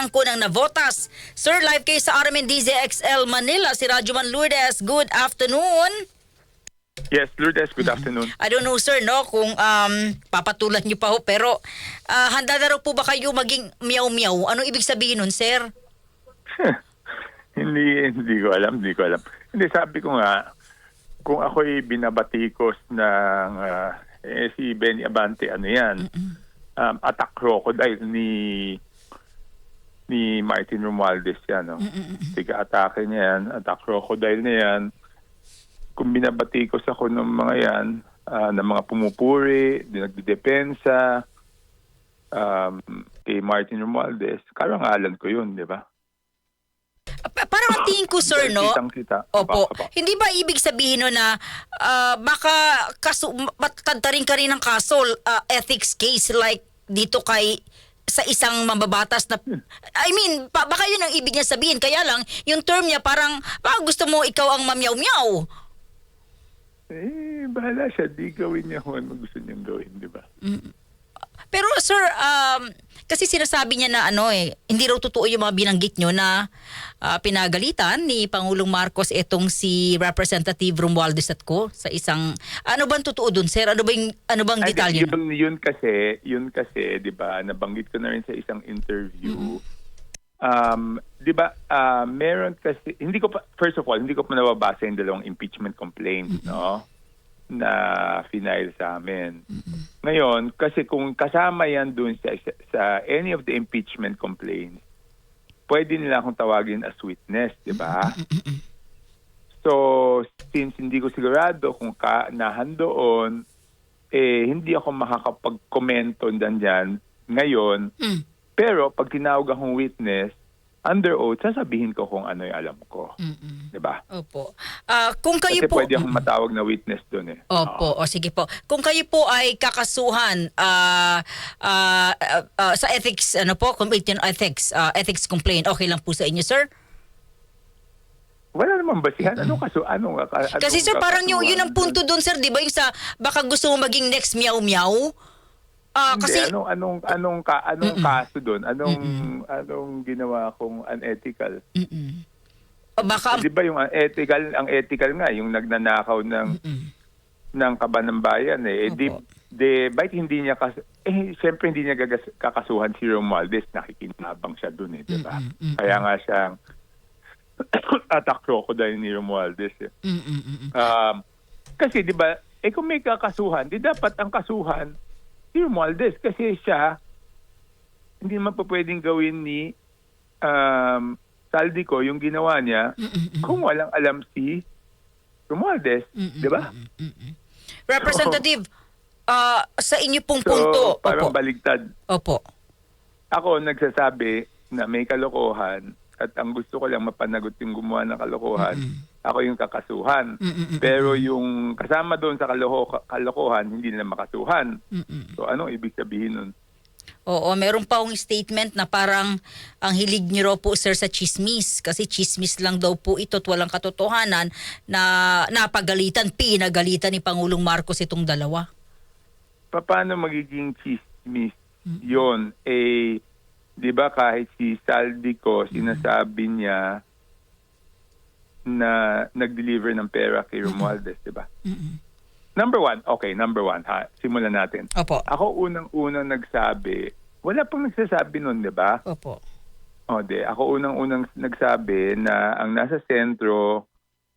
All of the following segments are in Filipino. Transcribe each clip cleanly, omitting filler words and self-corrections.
Blanco ng Navotas. Sir, live kayo sa RMN DZXL Manila. Si Radyoman Lourdes, good afternoon. Yes, Lourdes, good afternoon. I don't know, sir, no, kung papatulan niyo pa ho, pero handa na raw po ba kayo maging meow-meow? Ano ibig sabihin nun, sir? Hindi ko alam. Hindi, sabi ko nga, kung ako'y binabatikos ng si Benny Abante, ano yan, attack crocodile ni Martin Romualdez yan. No? Tiga-atake niya yan, attack crocodile niya yan. Kung binabatikos ako ng mga yan, ng mga pumupuri, nagdedepensa, kay Martin Romualdez, karangalan ko yun, di ba? Parang ang tingin ko, sir, no? Kitang-kita. Opo. Hindi ba ibig sabihin no na baka matkantarin ka rin ng kaso, ethics case like dito kay sa isang mababatas na, I mean, baka yun ang ibig niya sabihin. Kaya lang, yung term niya parang, baka gusto mo ikaw ang mamyaw-meow. Bahala siya. Di gawin niya kung ano gusto niyang gawin, di ba? Pero sir, kasi sinasabi niya na hindi raw totoo yung mga binanggit nyo na pinagalitan ni Pangulong Marcos itong si Representative Romualdez at ko sa isang, ano bang totoo dun, sir? Ano bang detalye? Yun kasi, di ba, nabanggit ko na rin sa isang interview. Di ba, meron kasi, first of all, hindi ko pa nababasa yung dalawang impeachment complaints, no? Na final sa amin. Ngayon, kasi kung kasama yan dun sa any of the impeachment complaints, pwede nila akong tawagin as witness, di ba? So, since hindi ko sigurado kung nahandoon, hindi ako makakapag-komento dyan ngayon. Pero pag tinawag akong witness, under oath, sasabihin ko kung ano yung alam ko. Diba? Opo. Kung kayo kasi po, pwede akong matawag na witness doon eh. Opo, o sige po. Kung kayo po ay kakasuhan sa ethics, Committee on Ethics, ethics complaint, okay lang po sa inyo, sir? Wala namang basihan. Kasi sir, parang yun ang punto doon, sir, di ba? Yung sa, baka gusto mo maging next meow-meow? Kasi anong kaso doon? Anong ginawa kong unethical? Baka di ba yung ethical nga yung nagnanakaw ng kaban ng bayan bakit hindi niya siyempre hindi niya kakasuhan si Romualdez, nakikinabang siya doon di ba? Kaya nga siya attack crocodile ni Romualdez. Kasi di ba, kung may kakasuhan, di dapat ang kasuhan si Romualdez kasi siya hindi naman pa pwedeng gawin ni Saldico yung ginawa niya kung walang alam si Romualdez, di ba? Representative, sa inyo pong punto. Parang baligtad. Opo. Ako nagsasabi na may kalokohan at ang gusto ko lang mapanagot yung gumawa ng kalokohan, ako yung kakasuhan. Pero yung kasama doon sa kalokohan, hindi nila makasuhan. So anong ibig sabihin nun? Oo, meron pa akong statement na parang ang hilig niyo raw po, sir, sa chismis. Kasi chismis lang daw po ito at walang katotohanan na pinagalitan ni Pangulong Marcos itong dalawa. Paano magiging chismis yun? Di ba kahit si Saldico, sinasabi niya na nag-deliver ng pera kay Romualdez, di ba? Number one, ha? Simulan natin. Opo. Ako unang-unang nagsabi, wala pang nagsasabi nun, di ba? Opo. Ako unang-unang nagsabi na ang nasa sentro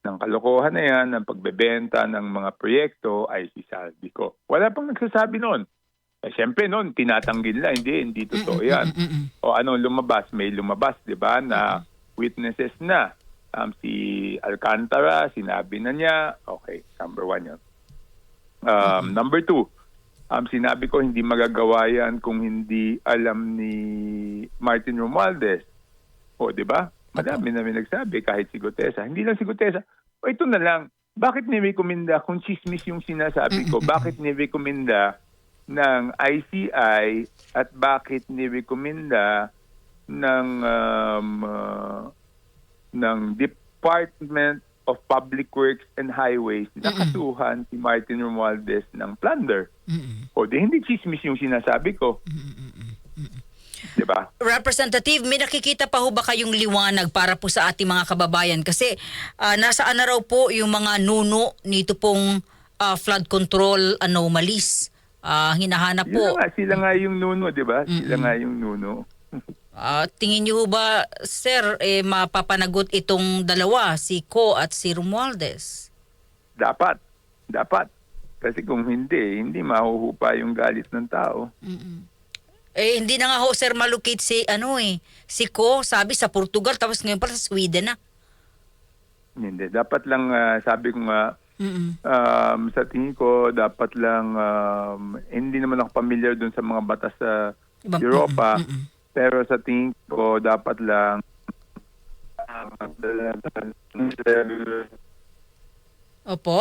ng kalokohan na yan, ng pagbebenta ng mga proyekto ay si Saldico. Wala pang nagsasabi nun. Siyempre nun, tinatanggi nila, hindi totoo yan. O lumabas, may lumabas, di ba, na witnesses na. Si Alcantara, sinabi na niya, okay, number one yun. Number two, sinabi ko hindi magagawa yan kung hindi alam ni Martin Romualdez. O, di ba? Madami na may nagsabi, kahit si Gutesa. Hindi lang si Gutesa. O, ito na lang. Bakit ni-recommenda, kung chismis yung sinasabi ko, bakit ni-recommenda ng ICI at bakit ni-recommenda ng Department of Public Works and Highways na kasuhan si Martin Romualdez ng plunder. O di hindi chismis yung sinasabi ko. Di Di ba? Representative, may nakikita pa ho ba kayong liwanag para po sa ating mga kababayan? Kasi nasaan na raw po yung mga nuno nito pong flood control anomalies? Hinahanap po. Sila nga yung nuno, di ba? Sila nga yung nuno. Tingin niyo ho ba, sir, mapapanagot itong dalawa, si Ko at si Romualdez? Dapat. Kasi kung hindi mahuhupa yung galit ng tao. Hindi na nga ho, sir, malukit si Ko, sabi sa Portugal, tapos ngayon pala sa Sweden na. Hindi. Dapat lang, sabi ko nga, sa tingin ko, dapat lang, hindi naman ako familiar dun sa mga batas sa Europa, pero sa tingin ko, dapat lang, Opo.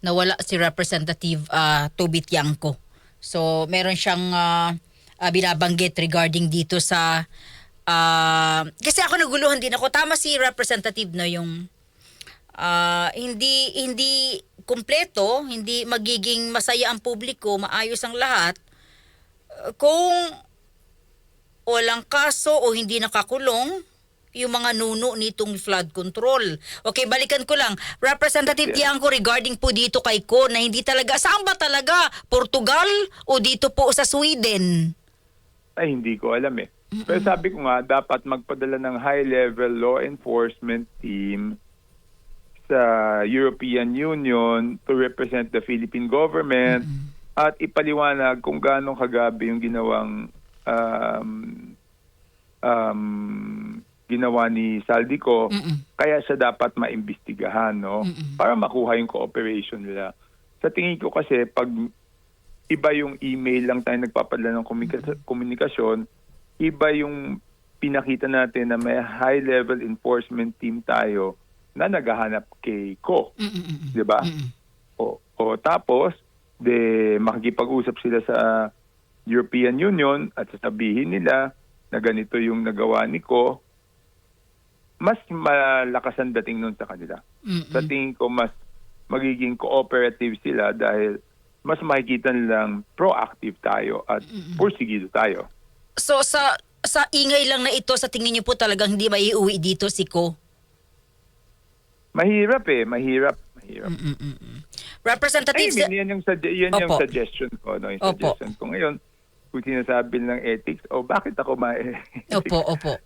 Nawala si Representative Toby Tiangco. So, meron siyang binabanggit regarding dito sa kasi ako naguluhan din ako. Tama si Representative, no, yung hindi kumpleto, hindi magiging masaya ang publiko, maayos ang lahat kung walang kaso o hindi nakakulong yung mga nuno nitong flood control. Okay, balikan ko lang. Representative Tiangco, regarding po dito kay Ko na hindi talaga, saan ba talaga? Portugal o dito po sa Sweden? Ay, hindi ko alam eh. Pero sabi ko nga, dapat magpadala ng high-level law enforcement team sa European Union to represent the Philippine government at ipaliwanag kung gaano kagabi yung ginawa ni Saldico, kaya siya dapat maimbestigahan, no? Para makuha yung cooperation nila. Sa tingin ko kasi, pag iba yung email lang tayo nagpapadala ng komunikasyon, iba yung pinakita natin na may high-level enforcement team tayo na naghahanap kay Ko. Di ba? O tapos, makikipag-usap sila sa European Union at sasabihin nila na ganito yung nagawa ni Ko, mas malakas ang dating nun sa kanila. Sa tingin ko, mas magiging cooperative sila dahil mas makikita nilang proactive tayo at pursigido tayo. So, sa ingay lang na ito, sa tingin niyo po talagang hindi maiuwi dito si Ko? Mahirap. Representative... yan yung suggestion ko. No? Yung suggestion ko ngayon, kung sinasabi ng ethics, bakit ako Opo.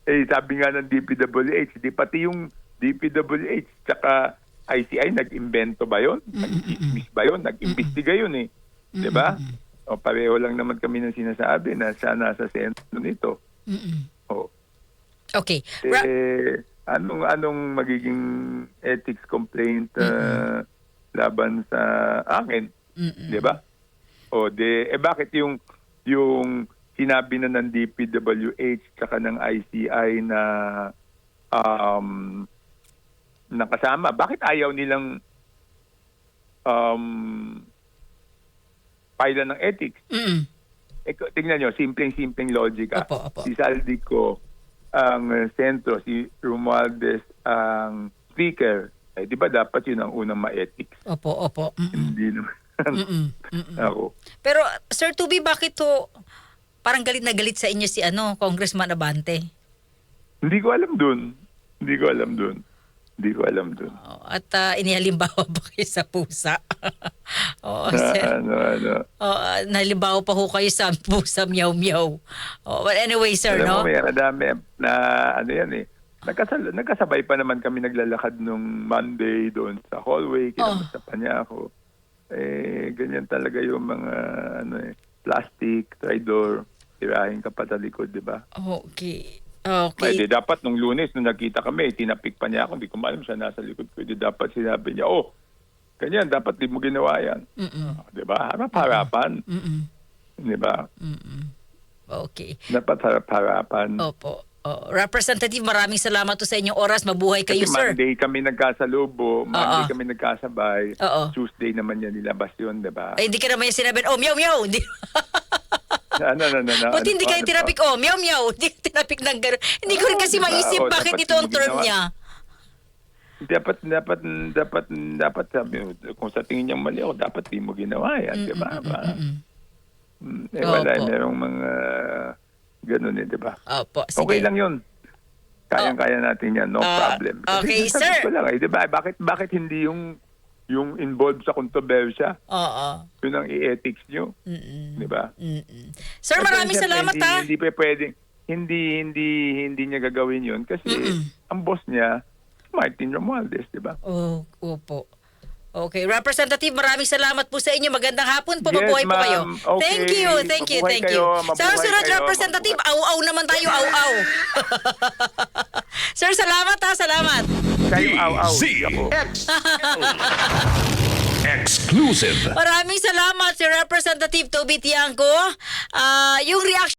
Sabi nga ng DPWH, di pati yung DPWH tsaka ICI nag-invento ba yun? Nag-dismiss ba yun? Nag-imbestiga yun eh. Di ba? Pareho lang naman kami ng sinasabi na siya nasa sentro nito. Okay. Anong magiging ethics complaint laban sa akin? Di ba? Bakit yung sinabi na ng DPWH tsaka ng ICI na nakasama, bakit ayaw nilang pila ng ethics? Tingnan nyo, simpleng logika. Opo. Si Saldico ang sentro, si Romualdez ang speaker. Di ba dapat yun ang unang ma-ethics? Opo. Hindi naman. Ako. Pero, Sir Tubi, bakit to parang galit na galit sa inyo si Congressman Abante? Hindi ko alam dun. At inihalimbawa ba kayo sa pusa? Sir. Nahalimbawa pa ho kayo sa pusa, meow. But anyway, sir, alam mo, may dami na yan eh. Nagkasabay pa naman kami naglalakad nung Monday doon sa hallway. Kinamusta pa niya ako. Ganyan talaga yung mga plastic, trydor, tirahin ka pa sa likod, di ba? Okay. Dapat nung Lunes, nung nagkita kami, tinapik pa niya ako, hindi ko maalam siya nasa likod ko. Dapat sinabi niya, ganyan, dapat di mo ginawa yan. Di ba? Harap-harapan. Di ba? Okay. Dapat harap-harapan. Opo. Representative, maraming salamat to sa inyong oras. Mabuhay kayo, kasi sir. Monday kami nagkasalubo, Monday kami nagkasabay. Tuesday naman yan nilabas yun, di ba? Ay, hindi ka naman yung sinabi, meow. Hindi. No. Buti hindi kayo tinapik, meow. Hindi tinapik ng gano'n. Hindi ko rin kasi maisip bakit ito ang term niya. Dapat sabi, kung sa tingin niya mali ako, dapat di mo ginawa yan, di ba? Wala, Opo. merong mga ganun di ba? Opo, sige. Okay lang yun. Kayang-kaya natin yan, no problem. okay, Kasi sir. sabi ko lang, di ba? Bakit hindi yung involved sa kontrobersya? Oo. Yun ang i-ethics nyo. Di ba? Sir, maraming Siyempre, salamat ha. Hindi pa pwedeng, hindi niya gagawin yun kasi ang boss niya, Martin Romualdez, di ba? Oh, opo. Okay, Representative, maraming salamat po sa inyo. Magandang hapon po. Yes, Mabuhay po ma'am. kayo. Okay. Thank you. Mabuhay kayo. Sa Mabuhay sunod, kayo. Representative, au-au naman tayo, au-au. Sir, salamat ha, salamat. Kayo, aw. Exclusive. Maraming salamat si Representative Toby Tiangco. Yung reaction